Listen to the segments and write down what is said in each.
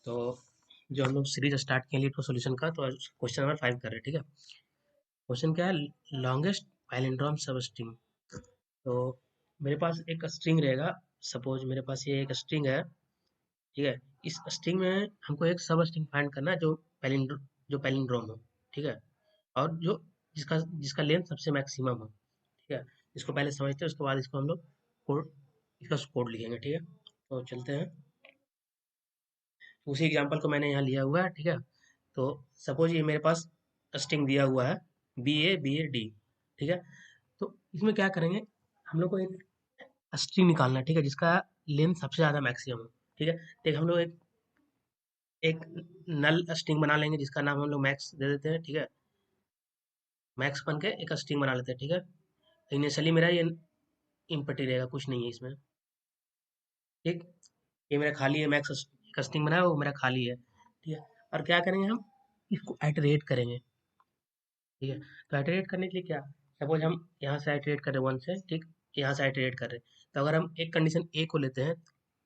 तो जो हम लोग सीरीज स्टार्ट किए लीड सॉल्यूशन का, तो क्वेश्चन नंबर 5 कर रहे हैं। ठीक है, क्वेश्चन क्या है, लॉन्गेस्ट पैलिंड्रोम सब स्ट्रिंग। तो मेरे पास एक स्ट्रिंग रहेगा। सपोज मेरे पास ये एक स्ट्रिंग है। ठीक है, इस स्ट्रिंग में हमको एक सब स्ट्रिंग फाइंड करना है जो पैलिंड्रोम हो। ठीक है, और जो जिसका जिसका लेंथ सबसे मैक्सिमम हो। ठीक है, इसको पहले समझते हैं, उसके बाद इसको हम लोग कोड इसका कोड लिखेंगे। ठीक है, तो चलते हैं। उसी एग्जांपल को मैंने यहाँ लिया हुआ है। ठीक है, तो सपोज ये मेरे पास स्ट्रिंग दिया हुआ है बी ए डी। ठीक है, तो इसमें क्या करेंगे, हम लोग को एक स्ट्रिंग निकालना है। ठीक है, जिसका लेंथ सबसे ज़्यादा मैक्सिमम हो। ठीक है, तो हम लोग एक एक नल स्ट्रिंग बना लेंगे, जिसका नाम हम लोग मैक्स दे देते हैं। ठीक है, मैक्स बन के एक स्ट्रिंग बना लेते हैं। ठीक है, इनिशियली मेरा ये इम्पटी रहेगा, कुछ नहीं है इसमें। ठीक, ये मेरा खाली है, मैक्स एक स्ट्रिंग बनाया वो मेरा खाली है। ठीक है, और क्या करेंगे, हम इसको आइटरेट करेंगे। ठीक है, तो आइटरेट करने के लिए क्या, सपोज हम यहाँ से आइटरेट कर रहे हैं 1 से। ठीक, यहाँ से आइटरेट कर रहे हैं, तो अगर हम एक कंडीशन ए को लेते हैं,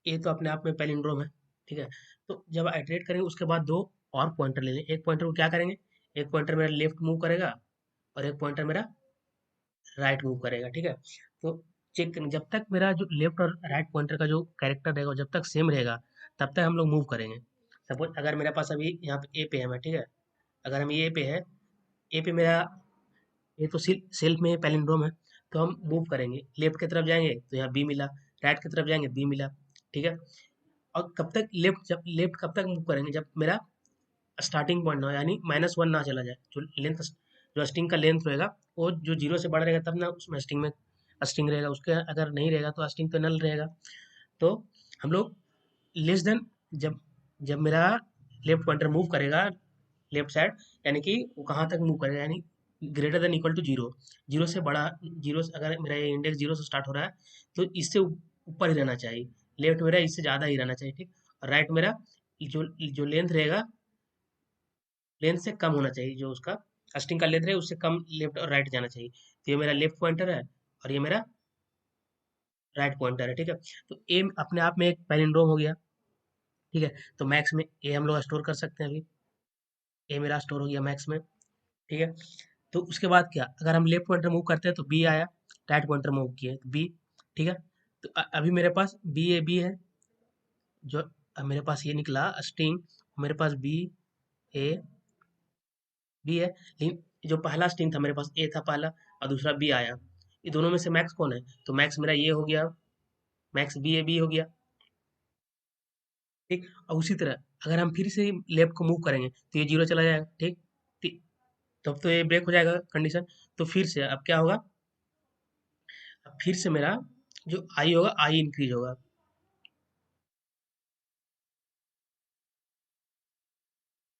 ए तो अपने आप में पैलिंड्रोम है। ठीक है, तो जब आइटरेट करेंगे उसके बाद दो और पॉइंटर ले लें। एक पॉइंटर को क्या करेंगे, एक पॉइंटर मेरा लेफ्ट मूव करेगा और एक पॉइंटर मेरा राइट मूव करेगा। ठीक है, तो चेक करेंगे, जब तक मेरा जो लेफ्ट और राइट पॉइंटर का जो कैरेक्टर रहेगा वो जब तक सेम रहेगा, तब तक हम लोग मूव करेंगे। सपोज अगर मेरे पास अभी यहाँ पे ए पे है मैं। ठीक है, अगर हम ए पे है, ए पे मेरा ये तो सेल्फ में पैलिंड्रोम है, तो हम मूव करेंगे, लेफ्ट की तरफ जाएंगे तो यहाँ बी मिला, राइट की तरफ जाएंगे बी मिला। ठीक है, और कब तक लेफ्ट कब तक मूव करेंगे, जब मेरा स्टार्टिंग पॉइंट ना हो, यानी -1 ना चला जाए। जो स्ट्रिंग का लेंथ रहेगा वो जो 0 से बढ़ रहेगा तब ना उसमें स्ट्रिंग रहेगा, उसके अगर नहीं रहेगा तो स्ट्रिंग तो नल रहेगा। तो हम लोग लेस देन, जब जब मेरा लेफ्ट पॉइंटर मूव करेगा लेफ्ट साइड, यानी कि वो कहाँ तक मूव करेगा, यानी greater than equal to zero. Zero से बड़ा, जीरो से अगर मेरा ये इंडेक्स जीरो से स्टार्ट हो रहा है तो इससे ऊपर ही रहना चाहिए। लेफ्ट मेरा इससे ज़्यादा ही रहना चाहिए। ठीक, और राइट मेरा जो जो लेंथ रहेगा, लेंथ से कम होना चाहिए, जो उसका स्ट्रिंग का लेंथ है उससे कम लेफ्ट और राइट जाना चाहिए। तो ये मेरा लेफ्ट पॉइंटर है और ये मेरा राइट पॉइंटर है। ठीक है, तो ए अपने आप में एक पैलिंड्रोम हो गया। ठीक है, तो मैक्स में ए हम लोग स्टोर कर सकते हैं। अभी ए मेरा स्टोर हो गया मैक्स में। ठीक है, तो उसके बाद क्या, अगर हम लेफ्ट पॉइंटर मूव करते हैं तो बी आया, राइट पॉइंटर मूव किए तो बी। ठीक है, तो अभी मेरे पास बी है, जो मेरे पास ये निकला स्ट्रिंग, मेरे पास ए बी है। लेकिन जो पहला स्ट्रिंग था मेरे पास ए था पहला, और दूसरा बी आया। ये दोनों में से मैक्स कौन है, तो मैक्स मेरा ये हो गया, मैक्स बी हो गया। ठीक, और उसी तरह अगर हम फिर से लेफ्ट को मूव करेंगे तो ये जीरो चला जाएगा। ठीक, ति- तब तो ये ब्रेक हो जाएगा कंडीशन। तो फिर से अब क्या होगा, अब फिर से मेरा जो आई होगा, आई इंक्रीज होगा।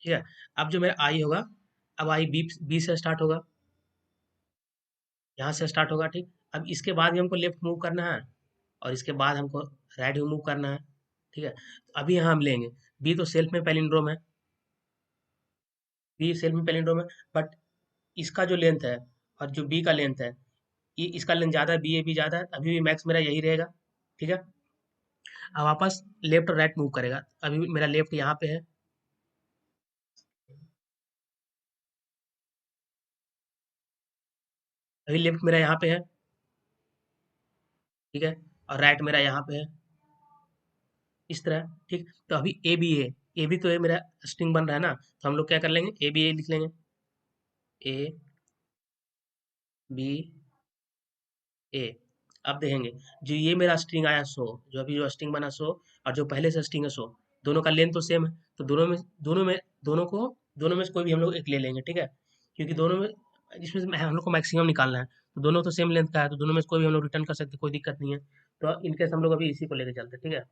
ठीक है, अब जो मेरा आई होगा, अब आई बी बी से स्टार्ट होगा, यहाँ से स्टार्ट होगा। ठीक, अब इसके बाद भी हमको लेफ्ट मूव करना है और इसके बाद हमको राइट भी मूव करना है। ठीक है, तो अभी यहाँ हम लेंगे बी, तो सेल्फ में पैलिंड्रोम है, बी सेल्फ में पैलिंड्रोम है, बट इसका जो लेंथ है और जो बी का लेंथ है, ये इसका लेंथ ज़्यादा है, बी ए बी ज़्यादा है, अभी भी मैक्स मेरा यही रहेगा। ठीक है, अब वापस लेफ्ट और राइट मूव करेगा, अभी भी मेरा लेफ्ट यहाँ पे है। अभी लेफ्ट मेरा यहाँ पे है। ठीक है, और राइट मेरा यहाँ पे है, इस तरह। ठीक, तो अभी ए बी तो ये मेरा स्ट्रिंग बन रहा है ना, तो हम लोग क्या कर लेंगे, ए बी ए लिख लेंगे, ए बी ए। अब देखेंगे, जो ये मेरा स्ट्रिंग आया 100, जो अभी जो स्ट्रिंग बना 100, और जो पहले से स्ट्रिंग है 100, दोनों का लेंथ तो सेम है। तो दोनों में से कोई भी हम लोग एक ले लेंगे। ठीक है, क्योंकि दोनों में इसमें से हम लोग को मैक्सिमम निकालना है, तो दोनों तो सेम लेंथ का है, तो दोनों में से कोई भी हम लोग रिटर्न कर सकते हैं, कोई दिक्कत नहीं है। तो इनकेस हम लोग अभी इसी को लेके चलते हैं। ठीक है,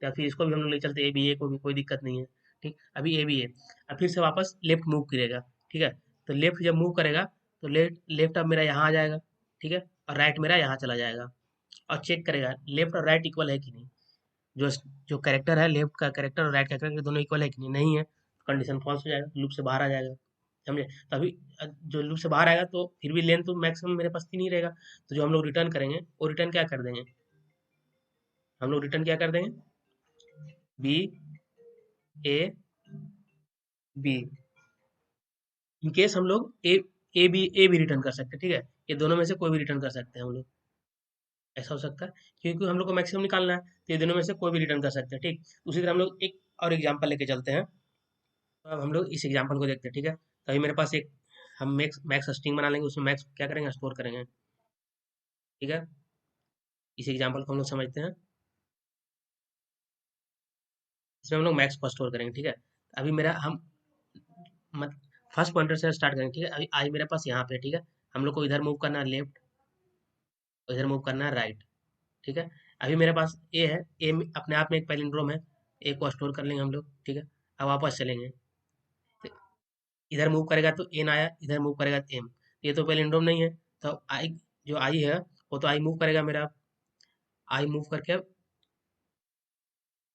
या फिर इसको भी हम लोग ले चलते, ए बी ए को भी, कोई दिक्कत नहीं है। ठीक, अभी ए बी ए, अब फिर से वापस लेफ्ट मूव करेगा। ठीक है, तो लेफ्ट जब मूव करेगा तो लेफ्ट लेफ्ट अब मेरा यहाँ आ जाएगा। ठीक है, और राइट मेरा यहाँ चला जाएगा, और चेक करेगा लेफ्ट और राइट इक्वल है कि नहीं। जो जो कैरेक्टर है, लेफ्ट का कैरेक्टर और राइट का कैरेक्टर दोनों इक्वल है कि नहीं, नहीं है, कंडीशन फॉल्स हो जाएगा, लूप से बाहर आ जाएगा। समझे, तो अभी जो लूप से बाहर आएगा तो फिर भी लेंथ तो मैक्सिमम मेरे पास 3 ही रहेगा। तो जो हम लोग रिटर्न करेंगे वो रिटर्न क्या कर देंगे, हम लोग रिटर्न क्या कर देंगे, B A B. In case हम लोग ए बी रिटर्न कर सकते हैं, ठीक है। ये दोनों में से कोई भी रिटर्न कर सकते हैं हम लोग, ऐसा हो सकता है। क्योंकि हम लोग को मैक्सिमम निकालना है, तो ये दोनों में से कोई भी रिटर्न कर सकते हैं, ठीक। उसी तरह हम लोग एक और एग्जांपल लेके चलते हैं। तो अब हम लोग इस एग्जांपल को देखते हैं, ठीक है। तो अभी मेरे पास एक, हम मैक्स मैक्स स्ट्रिंग बना लेंगे, उसमें मैक्स क्या करेंगे, स्टोर करेंगे, ठीक है। इस एग्जांपल को हम लोग समझते हैं। इसमें हम लोग मैक्स को स्टोर करेंगे, ठीक है। अभी मेरा हम मत फर्स्ट पॉइंटर से स्टार्ट करेंगे, ठीक है। अभी आई मेरे पास यहाँ पे है, ठीक है। हम लोग को इधर मूव करना है लेफ्ट, और इधर मूव करना है राइट, ठीक है। अभी मेरे पास ए है, अपने आप में एक पैलिंड्रोम है, ए को स्टोर कर लेंगे हम लोग, ठीक है। अब वापस चलेंगे, तो इधर मूव करेगा तो एन आया, इधर मूव करेगा तो एम, ये तो पैलिंड्रोम नहीं है। तो आई, जो आई है वो तो आई मूव करेगा मेरा, आई मूव करके,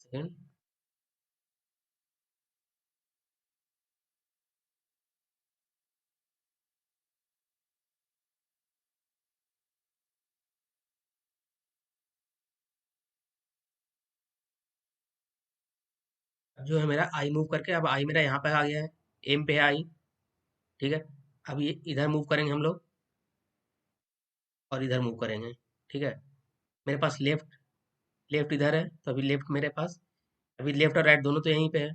सेकंड, जो है मेरा आई मूव करके, अब आई मेरा यहाँ पे आ गया है, एम पे है आई, ठीक है। अब ये इधर मूव करेंगे हम लोग, और इधर मूव करेंगे, ठीक है। मेरे पास लेफ्ट, लेफ्ट इधर है, तो अभी लेफ्ट मेरे पास, अभी लेफ्ट और राइट दोनों तो यहीं पे है,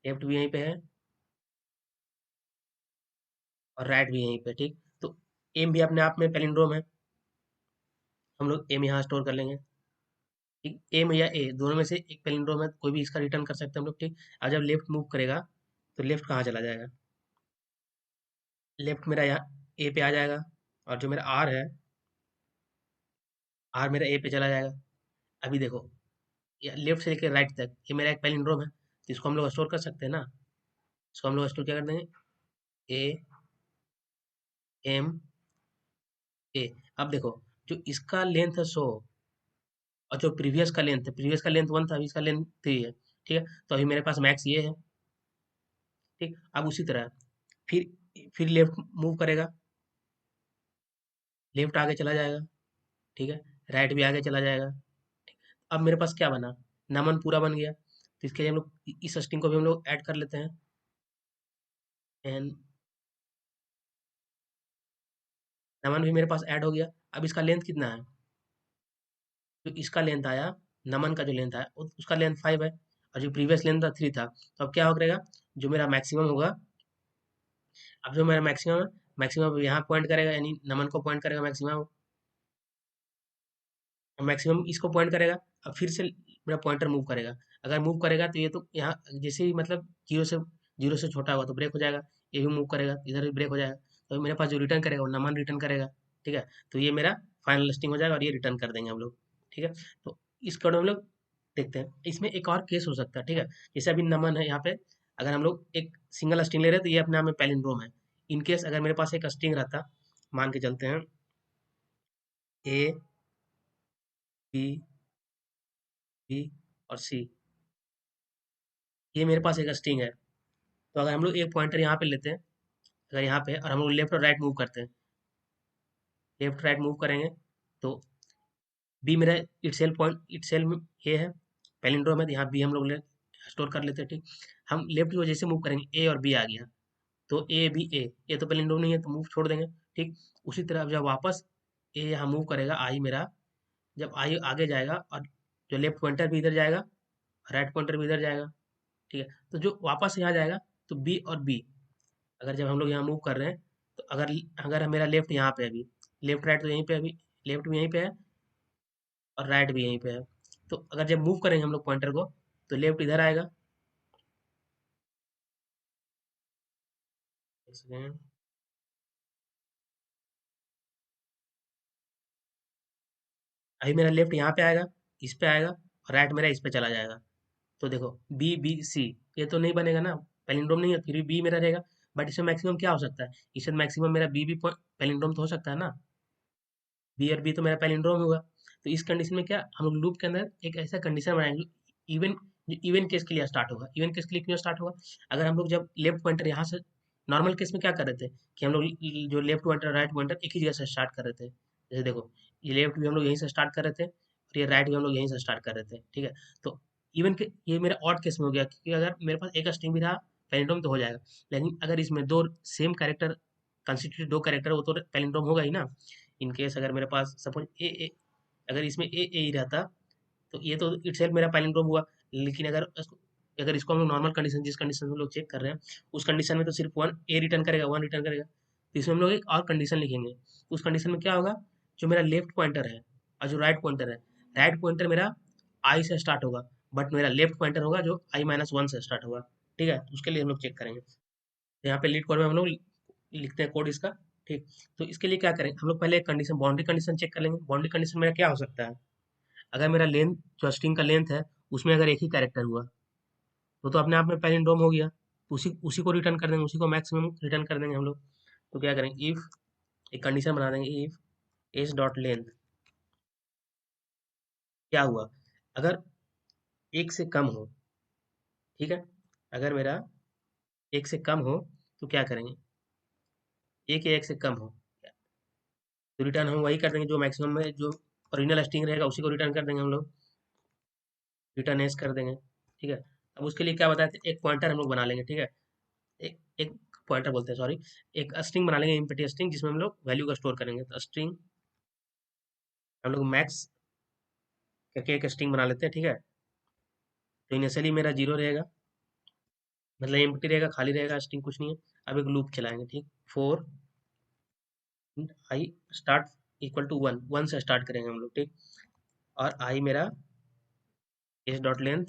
लेफ्ट भी यहीं पे है और राइट भी यहीं पे, ठीक। तो एम भी अपने आप में पैलिंड्रोम है, हम लोग एम यहाँ स्टोर कर लेंगे, ठीक। एम या ए दोनों में से एक पैलिंड्रोम है, कोई भी इसका रिटर्न कर सकते हैं हम लोग, ठीक। अब जब लेफ्ट मूव करेगा तो लेफ्ट कहाँ चला जाएगा, लेफ्ट मेरा यहाँ ए पे आ जाएगा, और जो मेरा आर है, आर मेरा ए पे चला जाएगा। अभी देखो, लेफ्ट से लेकर राइट तक ये मेरा एक पैलिंड्रोम है, तो इसको हम लोग स्टोर कर सकते हैं ना। इसको हम लोग स्टोर क्या कर देंगे, ए एम ए। अब देखो, जो इसका लेंथ है 100, और जो प्रीवियस का लेंथ है, प्रीवियस का लेंथ 1 था, अभी इसका लेंथ 3 है, ठीक है। तो अभी मेरे पास मैक्स ये है, ठीक। अब उसी तरह फिर लेफ्ट मूव करेगा, लेफ्ट आगे चला जाएगा, ठीक है। राइट भी आगे चला जाएगा। अब मेरे पास क्या बना, नमन पूरा बन गया। तो इसके लिए हम लोग इस स्ट्रिंग को भी हम लोग ऐड कर लेते हैं, एंड नमन भी मेरे पास ऐड हो गया। अब इसका लेंथ कितना है, तो इसका लेंथ आया, नमन का जो लेंथ आया उसका लेंथ 5 है, और जो प्रीवियस लेंथ था 3 था। तो अब क्या हो करेगा, जो मेरा मैक्सिमम होगा, अब जो मेरा मैक्सिमम है, मैक्सिमम यहाँ पॉइंट करेगा, यानी नमन को पॉइंट करेगा मैक्सिमम, मैक्सिमम इसको पॉइंट करेगा। अब फिर से मेरा पॉइंटर मूव करेगा, अगर मूव करेगा तो ये तो यहाँ जैसे ही मतलब जीरो से छोटा होगा तो ब्रेक हो जाएगा, ये भी मूव करेगा इधर भी ब्रेक हो जाएगा। तो मेरे पास जो रिटर्न करेगा वो नमन रिटर्न करेगा, ठीक है। तो ये मेरा फाइनल लिस्टिंग हो जाएगा, और ये रिटर्न कर देंगे हम लोग, ठीक है। तो इस कोड में हम लोग देखते हैं, इसमें एक और केस हो सकता है, ठीक है। जैसे अभी नमन है यहाँ पे, अगर हम लोग एक सिंगल स्ट्रिंग ले रहे हैं तो ये अपने आप में पैलिंड्रोम है। इन केस अगर मेरे पास एक स्ट्रिंग रहता, मान के चलते हैं ए बी बी और सी, ये मेरे पास एक स्ट्रिंग है। तो अगर हम लोग एक पॉइंटर यहाँ पे लेते हैं, अगर यहाँ पे और हम लोग लेफ्ट और राइट मूव करते हैं, लेफ्ट राइट मूव करेंगे, तो बी मेरा इटसेल्फ पॉइंट, इटसेल्फ ये है पैलिंड्रोम है, तो यहाँ बी हम लोग स्टोर कर लेते हैं, ठीक। हम लेफ्ट की वजह से मूव करेंगे, ए और बी आ गया, तो ए बी ए, ये तो पैलिंड्रोम नहीं है तो मूव छोड़ देंगे, ठीक। उसी तरह अब जब वापस ए यहाँ मूव करेगा, आई मेरा जब आई आगे जाएगा, और जो लेफ्ट पॉइंटर भी इधर जाएगा, राइट पॉइंटर भी इधर जाएगा, ठीक है। तो जो वापस यहाँ जाएगा, तो बी और बी, अगर जब हम लोग यहाँ मूव कर रहे हैं, तो अगर अगर मेरा लेफ्ट यहाँ पे है अभी, लेफ्ट राइट तो यहीं पे है अभी, लेफ्ट भी यहीं पे है और राइट भी यहीं पे है। तो अगर जब मूव करेंगे हम लोग पॉइंटर को, तो लेफ्ट इधर आएगा, एक सेकेंड, अभी मेरा लेफ्ट यहाँ पे आएगा, इस पे आएगा, और राइट मेरा इस पे चला जाएगा। तो देखो बी बी सी, ये तो नहीं बनेगा ना, पैलिंड्रोम नहीं है, फिर भी बी मेरा रहेगा। बट इसमें मैक्सिमम क्या हो सकता है, इसमें मैक्सिमम मेरा बी भी पैलिंड्रोम तो हो सकता है ना, बी और बी तो मेरा पैलिंड्रोम होगा। तो इस कंडीशन में क्या, हम लोग लूप के अंदर एक ऐसा कंडीशन बनाएंगे, इवन जो इवन केस के लिए स्टार्ट होगा। इवन केस के लिए क्यों स्टार्ट होगा, अगर हम लोग जब लेफ्ट पॉइंटर यहाँ से, नॉर्मल केस में क्या कर रहे थे कि हम लोग जो लेफ्ट पॉइंटर राइट पॉइंटर एक ही जगह से स्टार्ट कर रहे थे, जैसे देखो ये लेफ्ट भी हम लोग यहीं से स्टार्ट कर रहे थे, और ये राइट भी हम लोग यहीं से स्टार्ट कर रहे थे, ठीक है। तो इवन के ये मेरा ऑड केस में हो गया, क्योंकि अगर मेरे पास एक स्ट्रिंग भी रहा पैलिंड्रोम तो हो जाएगा, लेकिन अगर इसमें दो सेम कैरेक्टर कंस्टिट्यूट दो कैरेक्टर वो तो पैलिंड्रोम होगा ही ना। इन केस अगर मेरे पास सपोज ए, अगर इसमें ए ही रहता तो ये तो इटसेल्फ मेरा पैलिंड्रोम हुआ। लेकिन अगर इसको हम लोग नॉर्मल कंडीशन, जिस कंडीशन में हम लोग चेक कर रहे हैं, उस कंडीशन में तो सिर्फ वन ए रिटर्न करेगा, वन रिटर्न करेगा। तो इसमें हम लोग एक और कंडीशन लिखेंगे। उस कंडीशन में क्या होगा, जो मेरा लेफ्ट पॉइंटर है और जो राइट पॉइंटर है, राइट पॉइंटर मेरा आई से स्टार्ट होगा, बट मेरा लेफ्ट पॉइंटर होगा जो i-1 से स्टार्ट होगा। ठीक है, तो उसके लिए हम लोग चेक करेंगे। तो यहाँ पे लीड कोड में हम लोग लिखते हैं कोड इसका। ठीक, तो इसके लिए क्या करेंगे हम लोग, पहले एक कंडीशन बाउंड्री कंडीशन चेक कर लेंगे। बाउंड्री कंडीशन मेरा क्या हो सकता है, अगर मेरा लेंथ जो स्ट्रिंग का लेंथ है उसमें अगर एक ही कैरेक्टर हुआ तो अपने आप में पैलिंड्रोम हो गया, तो उसी उसी को रिटर्न कर देंगे, उसी को मैक्सिमम रिटर्न कर देंगे हम लोग। तो क्या करेंगे, इफ एक कंडीशन बना देंगे, इफ एज डॉट लेंथ क्या हुआ, अगर एक से कम हो, ठीक है, अगर मेरा एक से कम हो तो क्या करेंगे, एक या एक से कम हो तो रिटर्न हम वही कर देंगे जो मैक्सिमम में जो ओरिजिनल स्ट्रिंग रहेगा उसी को रिटर्न कर देंगे हम लोग, रिटर्न एस कर देंगे। ठीक है, अब उसके लिए क्या बताते हैं, एक पॉइंटर हम लोग बना लेंगे। ठीक है, एक एक पॉइंटर बोलते हैं, सॉरी, एक स्ट्रिंग बना लेंगे, एम्प्टी स्ट्रिंग, जिसमें हम लोग वैल्यू का स्टोर करेंगे। तो स्ट्रिंग हम लोग मैक्स करके एक स्ट्रिंग बना लेते हैं। ठीक है, तो इनिशियली मेरा जीरो रहेगा, मतलब एम्प्टी रहेगा, खाली रहेगा, स्ट्रिंग कुछ नहीं है। अब एक लूप चलाएंगे, ठीक, for I start equal to one, one से स्टार्ट करेंगे हम लोग। ठीक, और आई मेरा एस डॉट लेंथ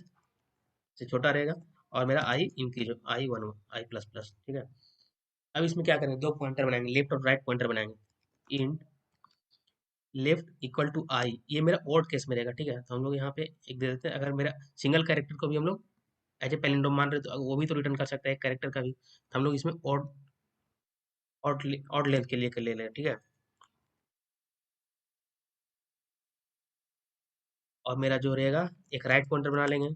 से छोटा रहेगा, और मेरा I increase I one I plus plus. ठीक है, अब इसमें क्या करेंगे, दो पॉइंटर बनाएंगे, लेफ्ट और राइट पॉइंटर बनाएंगे। इंट लेफ्ट इक्वल टू आई, ये मेरा ओड केस में रहेगा। ठीक है, तो हम लोग यहाँ पे एक दे देते हैं, अगर मेरा सिंगल कैरेक्टर को भी हम लोग एज ए पैलिंड्रोम मान रहे तो वो भी तो रिटर्न कर सकता है एक कैरेक्टर का भी, तो हम लोग इसमें ऑड ऑड ऑड लेंथ के लिए ले लें। ठीक है, और मेरा जो रहेगा एक राइट पॉइंटर बना लेंगे,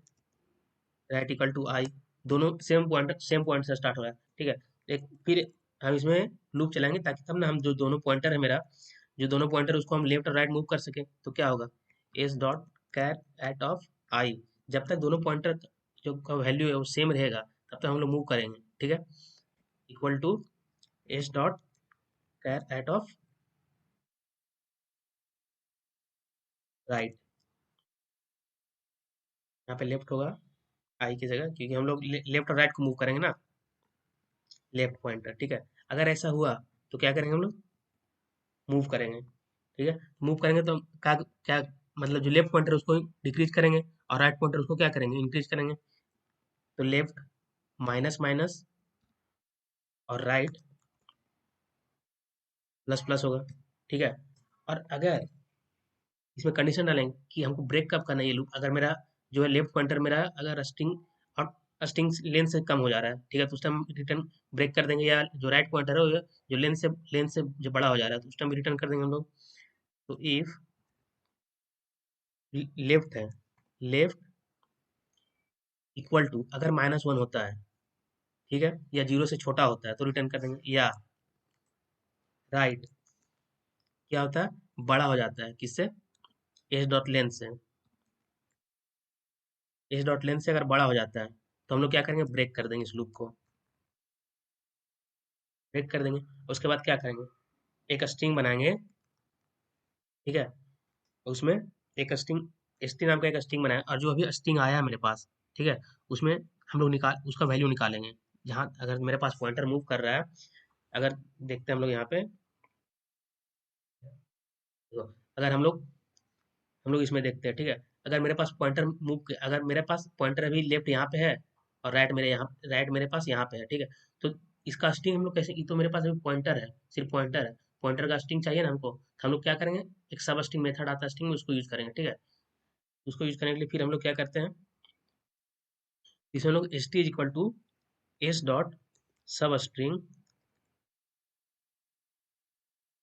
राइट इक्वल टू आई, दोनों सेम पॉइंट से स्टार्ट हो रहा है। ठीक है, एक फिर हम इसमें लूप चलाएंगे, ताकि तब ना हम जो दोनों पॉइंटर है मेरा, जो दोनों पॉइंटर उसको हम लेफ्ट और राइट मूव कर सके। तो क्या होगा, S dot char at of I, जब तक दोनों पॉइंटर जो का वैल्यू है वो सेम रहेगा तब तक हम लोग मूव करेंगे। ठीक है, equal to S dot char at of right, यहाँ पे लेफ्ट होगा आई की जगह, क्योंकि हम लोग लेफ्ट और राइट को मूव करेंगे ना, लेफ्ट पॉइंटर। ठीक है, अगर ऐसा हुआ तो क्या करेंगे हम लोग, मूव करेंगे। ठीक है, मूव करेंगे तो क्या क्या मतलब, जो लेफ्ट पॉइंटर उसको डिक्रीज करेंगे और राइट पॉइंटर उसको क्या करेंगे, इंक्रीज करेंगे। तो लेफ्ट माइनस माइनस और राइट प्लस प्लस होगा। ठीक है, और अगर इसमें कंडीशन डालेंगे कि हमको ब्रेक कब करना है ये लूप, अगर मेरा जो है लेफ्ट पॉइंटर मेरा अगर स्ट्रिंग और स्ट्रिंग लेंथ से कम हो जा रहा है, ठीक है, तो उस टाइम रिटर्न ब्रेक कर देंगे, या जो राइट पॉइंटर है वो जो लेंथ से जो बड़ा हो जा रहा है तो उस टाइम रिटर्न कर देंगे हम लोग। तो इफ लेफ्ट है, लेफ्ट इक्वल टू, अगर -1 होता है, ठीक है, या 0 से छोटा होता है तो रिटर्न कर देंगे, या राइट क्या होता है, बड़ा हो जाता है किससे, एस डॉट लेंथ से, एस डॉट लेंथ से अगर बड़ा हो जाता है तो हम लोग क्या करेंगे, ब्रेक कर देंगे इस लूप को, ब्रेक कर देंगे। उसके बाद क्या करेंगे, एक स्ट्रिंग बनाएंगे। ठीक है, उसमें एक स्ट्रिंग एसटी नाम का एक स्ट्रिंग बनाए, और जो अभी स्ट्रिंग आया है मेरे पास, ठीक है, उसमें हम लोग निकाल उसका वैल्यू निकालेंगे। जहाँ अगर मेरे पास पॉइंटर मूव कर रहा है, अगर देखते हैं हम लोग यहाँ पे, तो अगर हम लोग इसमें देखते हैं। ठीक है, अगर मेरे पास पॉइंटर अगर मेरे पास पॉइंटर अभी लेफ्ट यहाँ पे है और राइट मेरे पास यहाँ पे है। ठीक है, तो इसका स्ट्रिंग हम लोग कैसे, ये तो मेरे पास अभी पॉइंटर है, सिर्फ पॉइंटर है, पॉइंटर का स्ट्रिंग चाहिए ना हमको, तो हम लोग क्या करेंगे, एक सब स्ट्रिंग मेथड आता है स्ट्रिंग में, उसको यूज करेंगे। ठीक है, उसको यूज करने के लिए फिर हम लोग क्या करते हैं, इसमें हम लोग S T is equal to S dot substring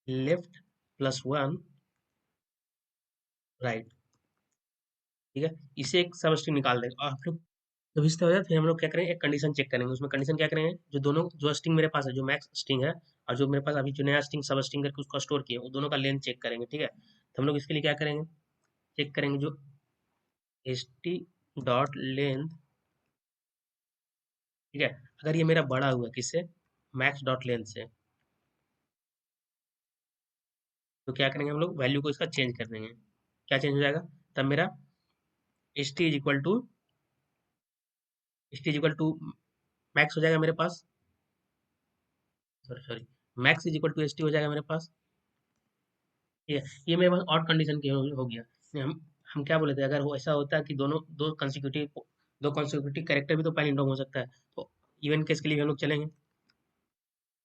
left plus one right. ठीक है, इसे एक सब स्ट्रिंग निकाल देंगे, और हम लोग जब इसका हो जाए फिर हम लोग क्या करेंगे, एक कंडीशन चेक करेंगे। उसमें कंडीशन क्या करेंगे, जो दोनों जो स्ट्रिंग मेरे पास है, जो मैक्स स्ट्रिंग है, और जो मेरे पास अभी जो नया स्ट्रिंग सब स्ट्रिंग करके उसको स्टोर किया, वो दोनों का लेंथ चेक करेंगे। ठीक है, तो हम लोग इसके लिए क्या करेंगे, चेक करेंगे जो एस टी डॉट लेंथ, ठीक है। अगर ये मेरा बड़ा हुआ किससे, मैक्स डॉट लेंथ से, तो क्या करेंगे हम लोग, वैल्यू को इसका चेंज कर देंगे। क्या चेंज हो जाएगा, तब मेरा S T is equal to, S T is equal to max हो जाएगा मेरे पास, sorry sorry, max is equal to S T हो जाएगा मेरे पास। ठीक है, ये मेरे पास और कंडीशन की हो गया। हम क्या बोले थे, अगर वो ऐसा होता है कि दोनों दो कंसेक्यूटिव कैरेक्टर भी तो पैलिंड्रोम हो सकता है, तो इवन केस के लिए हम लोग चलेंगे।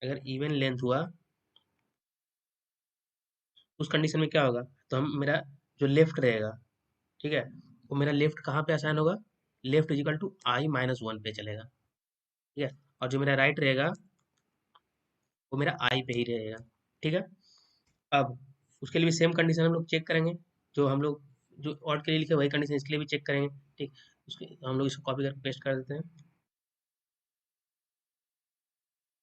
अगर इवन लेंथ हुआ, उस कंडीशन में क्या होगा, तो हम मेरा जो लेफ्ट रहेगा, ठीक है, वो मेरा लेफ्ट कहाँ पे असाइन होगा, लेफ्ट इजिकल टू i-1 पे चलेगा, ठीक है। और जो मेरा राइट रहेगा, वो मेरा आई पे ही रहेगा, ठीक है। अब उसके लिए भी सेम कंडीशन हम लोग चेक करेंगे, जो हम लोग जो और के लिए लिखे वही कंडीशन इसके लिए भी चेक करेंगे, ठीक। उसके हम लोग इसको कॉपी करके पेस्ट कर देते हैं,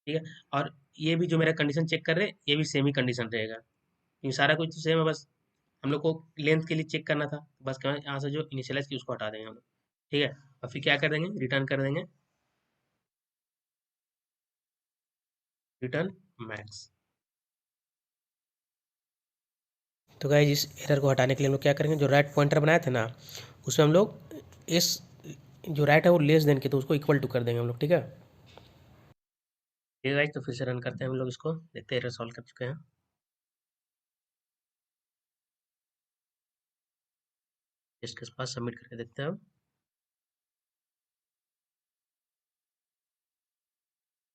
ठीक है। और ये भी जो मेरा कंडीशन चेक कर रहे हैं, ये भी सेम ही कंडीशन रहेगा, क्योंकि सारा कुछ तो सेम है, बस हम लोग को लेंथ के लिए चेक करना था, बस यहाँ से जो इनिशियलाइज की उसको हटा देंगे हम लोग, ठीक है। और फिर क्या कर देंगे, रिटर्न कर देंगे, रिटर्न मैक्स। तो गाइस इस एरर को हटाने के लिए हम लोग क्या करेंगे, जो राइट पॉइंटर बनाए थे ना, उसमें हम लोग इस जो राइट है वो लेस देन के, तो उसको इक्वल टू कर देंगे हम लोग, ठीक है। ठीक है गाइस, तो फिर से रन करते हैं हम लोग इसको, देखते हैं एरर सॉल्व कर चुके हैं। टेस्ट के पास सबमिट करके देखते हैं हम।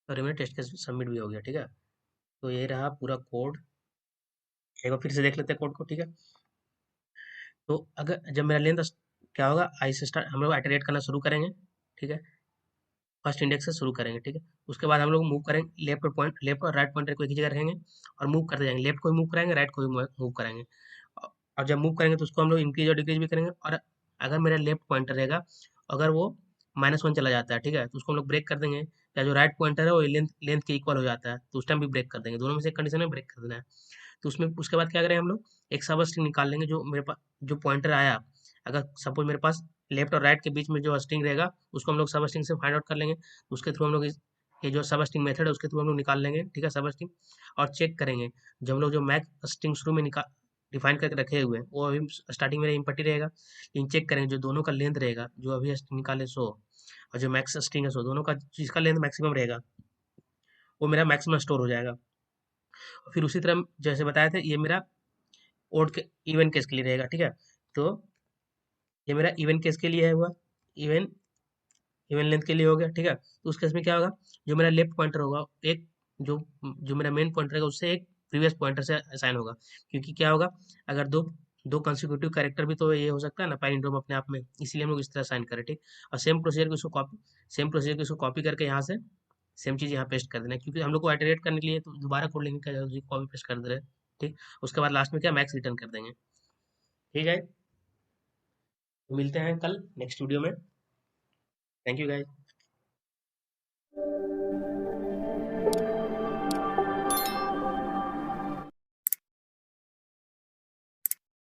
और मेरा टेस्ट केस सबमिट भी हो गया, ठीक है। तो ये रहा पूरा कोड, एक बार फिर से देख लेते हैं कोड को, ठीक है। तो अगर जब मेरा लेंथ क्या होगा, आई से स्टार्ट हम लोग आइटरेट करना शुरू करेंगे, ठीक है। फर्स्ट इंडेक्स से शुरू करेंगे, ठीक है। उसके बाद हम लोग मूव करेंगे, लेफ्ट और राइट पॉइंटर को एक ही जगह रखेंगे, और मूव करते जाएंगे, लेफ्ट को भी मूव कराएंगे, राइट को भी मूव करेंगे। और जब मूव करेंगे तो उसको हम लोग इंक्रीज और डिक्रीज भी करेंगे। और अगर मेरा लेफ्ट पॉइंटर रहेगा, अगर वो -1 चला जाता है, ठीक है, तो उसको हम लोग ब्रेक कर देंगे। या जो राइट पॉइंटर है वो लेंथ लेंथ के इक्वल हो जाता है, तो उस टाइम भी ब्रेक कर देंगे, दोनों में से एक कंडीशन में ब्रेक कर देना है। तो उसमें उसके बाद क्या करें हम लोग, एक सब स्ट्रिंग निकाल लेंगे, जो मेरे पास जो पॉइंटर आया, अगर सपोज मेरे पास लेफ्ट और राइट के बीच में जो स्ट्रिंग रहेगा, उसको हम लोग सब स्ट्रिंग से फाइंड आउट कर लेंगे। तो उसके थ्रू हम लोग ये जो सब स्ट्रिंग मेथड है उसके थ्रू हम लोग निकाल लेंगे, ठीक है, सब स्ट्रिंग। और चेक करेंगे, जब हम लोग जो मैक स्ट्रिंग शुरू में निकाल डिफाइन करके रखे हुए हैं, वो अभी स्टार्टिंग में इम्पटी रहेगा, लेकिन चेक करेंगे जो दोनों का लेंथ रहेगा, जो अभी निकाले सो, और जो मैक्स स्ट्रिंग है सो, दोनों का जिसका लेंथ मैक्सिमम रहेगा, वो मेरा मैक्सिमम स्टोर हो जाएगा। फिर उसी तरह जैसे बताया था, ये मेरा ओड के इवन केस के लिए रहेगा, ठीक है। तो ये मेरा इवन केस के लिए है हुआ, इवन इवन लेंथ के लिए हो गया, ठीक है। तो उस केस में क्या होगा, जो मेरा लेफ्ट पॉइंटर होगा, एक जो जो मेरा मेन पॉइंटर रहेगा उससे एक प्रीवियस पॉइंटर से असाइन होगा, क्योंकि क्या होगा, अगर दो दो कंसेक्यूटिव कैरेक्टर भी तो ये हो सकता है ना पैलिंड्रोम अपने आप में, इसलिए हम लोग इस तरह असाइन करें, ठीक। और सेम प्रोसीजर को इसको कॉपी करके यहाँ से सेम चीज़ यहाँ पेस्ट कर देना है, क्योंकि हम लोग को आइटरेट करने के लिए तो दोबारा कोड लिखने का कॉपी पेस्ट कर दे रहे हैं, ठीक। उसके बाद लास्ट में क्या, मैक्स रिटर्न कर देंगे, ठीक है। तो मिलते हैं कल नेक्स्ट वीडियो में। Thank you guys.